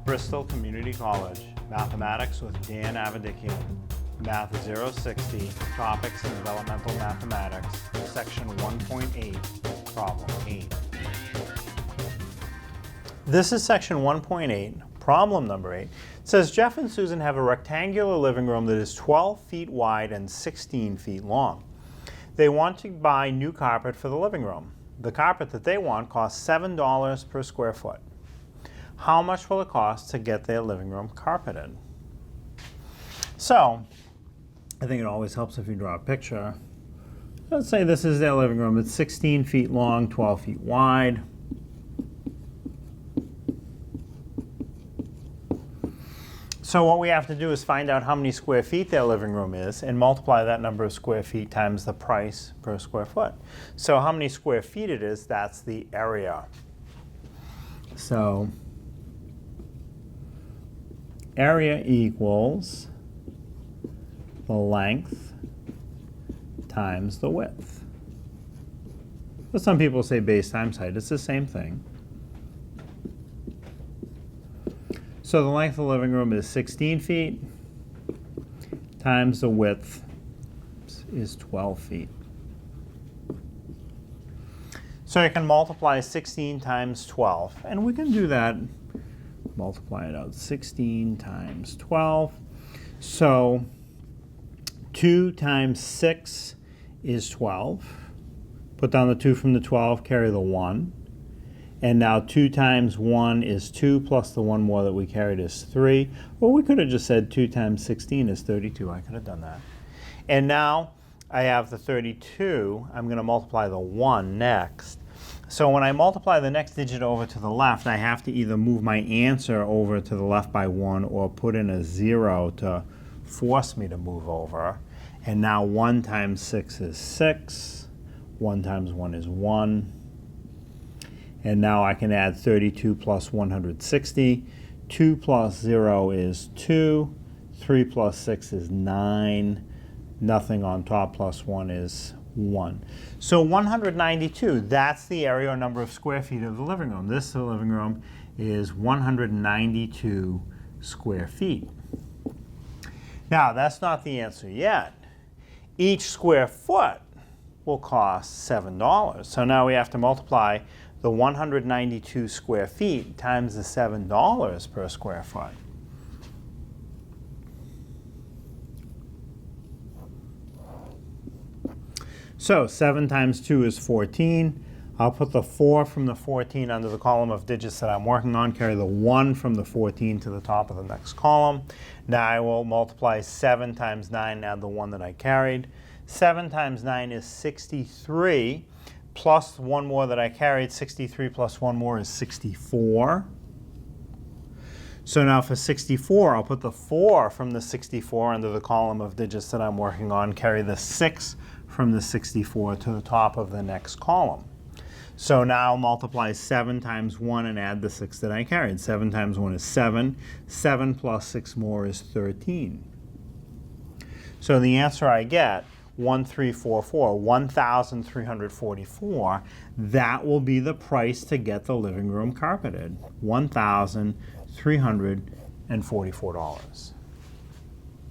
Bristol Community College, Mathematics with Dan Avedikian, Math 060, Topics in Developmental Mathematics, Section 1.8, Problem 8. This is Section 1.8, Problem number 8. It says Jeff and Susan have a rectangular living room that is 12 feet wide and 16 feet long. They want to buy new carpet for the living room. The carpet that they want costs $7 per square foot. How much will it cost to get their living room carpeted? So, I think it always helps if you draw a picture. Let's say this is their living room. It's 16 feet long, 12 feet wide. So what we have to do is find out how many square feet their living room is and multiply that number of square feet times the price per square foot. So how many square feet it is, that's the area. So area equals the length times the width. But some people say base times height. It's the same thing. So the length of the living room is 16 feet times the width is 12 feet. So you can multiply 16 times 12, and we can do that, multiply it out, 16 times 12. So 2 times 6 is 12. Put down the 2 from the 12, carry the 1. And now 2 times 1 is 2, plus the 1 more that we carried is 3. Well, we could have just said 2 times 16 is 32. I could have done that. And now I have the 32. I'm going to multiply the 1 next. So when I multiply the next digit over to the left, I have to either move my answer over to the left by 1 or put in a 0 to force me to move over. And now 1 times 6 is 6. 1 times 1 is 1. And now I can add 32 plus 160. 2 plus 0 is 2. 3 plus 6 is 9. Nothing on top plus 1 is 1. So 192, that's the area or number of square feet of the living room. This living room is 192 square feet. Now, that's not the answer yet. Each square foot will cost $7. So now we have to multiply the 192 square feet times the $7 per square foot. So 7 times 2 is 14. I'll put the 4 from the 14 under the column of digits that I'm working on, carry the 1 from the 14 to the top of the next column. Now I will multiply 7 times 9, add the 1 that I carried. 7 times 9 is 63. Plus 1 more that I carried, 63 plus 1 more is 64. So now for 64, I'll put the 4 from the 64 under the column of digits that I'm working on, carry the 6 from the 64 to the top of the next column. So now multiply 7 times 1 and add the 6 that I carried. 7 times 1 is 7. 7 plus 6 more is 13. So the answer I get, 1344, 1,344, that will be the price to get the living room carpeted, $1,344.